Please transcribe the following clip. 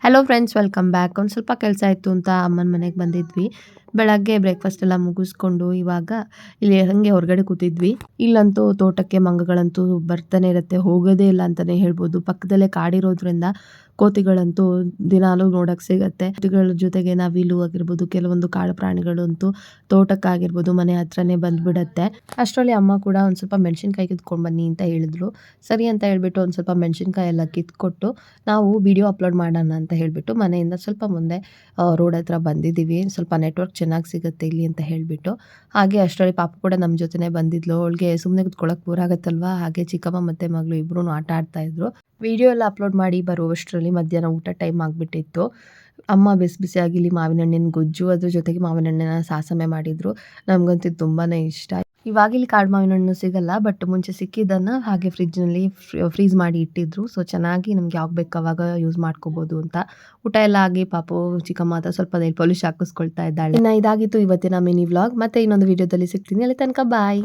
Hello friends, welcome back. ಒಂದು ಸ್ವಲ್ಪ ಕೆಲಸ ಇತ್ತು ಅಂತ ಅಮ್ಮನ ಮನೆಗೆ ಬಂದಿದ್ವಿ. ಬೆಳಗ್ಗೆ ಬ್ರೇಕ್ಫಾಸ್ಟ್ ಎಲ್ಲ ಮುಗಿಸ್ಕೊಂಡು ಇವಾಗ ಇಲ್ಲಿ ಹಾಗೆ ಹೊರಗಡೆ ಕೂತಿದ್ವಿ. ಇಲ್ಲಂತೂ ತೋಟಕ್ಕೆ ಮಂಗಗಳಂತೂ ಬರ್ತಾನೆ ಇರುತ್ತೆ, ಹೋಗೋದೇ ಇಲ್ಲ ಅಂತಲೇ ಹೇಳ್ಬೋದು. ಪಕ್ಕದಲ್ಲೇ ಕಾಡಿರೋದ್ರಿಂದ ಕೋತಿಗಳಂತೂ ದಿನಾಲೂ ನೋಡೋಕ್ಕೆ ಸಿಗುತ್ತೆ. ಕೋತಿಗಳ ಜೊತೆಗೆ ನವಿಲು ಆಗಿರ್ಬೋದು, ಕೆಲವೊಂದು ಕಾಡು ಪ್ರಾಣಿಗಳಂತೂ ತೋಟಕ್ಕಾಗಿರ್ಬೋದು ಮನೆ ಹತ್ರನೇ ಬಂದುಬಿಡತ್ತೆ. ಅಷ್ಟರಲ್ಲಿ ಅಮ್ಮ ಕೂಡ ಒಂದು ಸ್ವಲ್ಪ ಮೆಣಸಿನ್ಕಾಯಿ ಕಿತ್ಕೊಂಡು ಬನ್ನಿ ಅಂತ ಹೇಳಿದ್ರು. ಸರಿ ಅಂತ ಹೇಳ್ಬಿಟ್ಟು ಒಂದು ಸ್ವಲ್ಪ ಮೆಣಸಿನ್ಕಾಯಿ ಎಲ್ಲ ಕಿತ್ಕೊಟ್ಟು ನಾವು ವಿಡಿಯೋ ಅಪ್ಲೋಡ್ ಮಾಡೋಣ ಅಂತ ಹೇಳಿಬಿಟ್ಟು ಮನೆಯಿಂದ ಸ್ವಲ್ಪ ಮುಂದೆ ರೋಡ್ ಹತ್ರ ಬಂದಿದ್ದೀವಿ. ಸ್ವಲ್ಪ ನೆಟ್ವರ್ಕ್ ಚೆನ್ನಾಗಿ ಸಿಗುತ್ತೆ ಇಲ್ಲಿ ಅಂತ ಹೇಳಿಬಿಟ್ಟು. ಹಾಗೆ ಅಷ್ಟರಲ್ಲಿ ಪಾಪು ಕೂಡ ನಮ್ಮ ಜೊತೆನೇ ಬಂದಿದ್ಲು. ಅವಳಿಗೆ ಸುಮ್ಮನೆ ಕುತ್ಕೊಳ್ಳೋಕೆ ಬೋರ್ ಆಗುತ್ತಲ್ವಾ, ಹಾಗೆ ಚಿಕ್ಕಮ್ಮ ಮತ್ತು ಮಗಳು ಇಬ್ಬರೂ ಆಟ ಆಡ್ತಾಯಿದ್ರು. ವಿಡಿಯೋ ಎಲ್ಲ ಅಪ್ಲೋಡ್ ಮಾಡಿ ಬರುವಷ್ಟರಲ್ಲಿ ಮಧ್ಯಾಹ್ನ ಊಟ ಟೈಮ್ ಆಗಿಬಿಟ್ಟಿತ್ತು. ಅಮ್ಮ ಬಿಸಿ ಬಿಸಿಯಾಗಿ ಇಲ್ಲಿ ಮಾವಿನ ಹಣ್ಣಿನ ಗೊಜ್ಜು, ಅದ್ರ ಜೊತೆಗೆ ಮಾವಿನ ಹಣ್ಣಿನ ಸಾಸಮೆ ಮಾಡಿದರು. ನಮಗಂತೂ ತುಂಬಾ ಇಷ್ಟ. ಇವಾಗ ಇಲ್ಲಿ ಕಾಡು ಮಾವಿನ ಹಣ್ಣು ಸಿಗಲ್ಲ, ಬಟ್ ಮುಂಚೆ ಸಿಕ್ಕಿದ್ದನ್ನು ಹಾಗೆ ಫ್ರಿಜ್ನಲ್ಲಿ ಫ್ರೀಸ್ ಮಾಡಿ ಇಟ್ಟಿದ್ರು. ಸೊ ಚೆನ್ನಾಗಿ ನಮ್ಗೆ ಯಾವಾಗ ಬೇಕು ಅವಾಗ ಯೂಸ್ ಮಾಡ್ಕೋಬೋದು ಅಂತ. ಊಟ ಎಲ್ಲ ಆಗಿ ಪಾಪು ಚಿಕ್ಕಮ್ಮ ಹತ್ರ ಸ್ವಲ್ಪ ನೇಲ್ ಪಾಲಿಶ್ ಹಾಕಿಸ್ಕೊಳ್ತಾ ಇದ್ದಾಳೆ. ಇನ್ನು ಇದಾಗಿತ್ತು ಇವತ್ತಿನ ಮಿನಿ ವ್ಲಾಗ್. ಮತ್ತೆ ಇನ್ನೊಂದು ವಿಡಿಯೋದಲ್ಲಿ ಸಿಗ್ತೀನಿ. ಅಲ್ಲಿ ತನಕ ಬಾಯ್.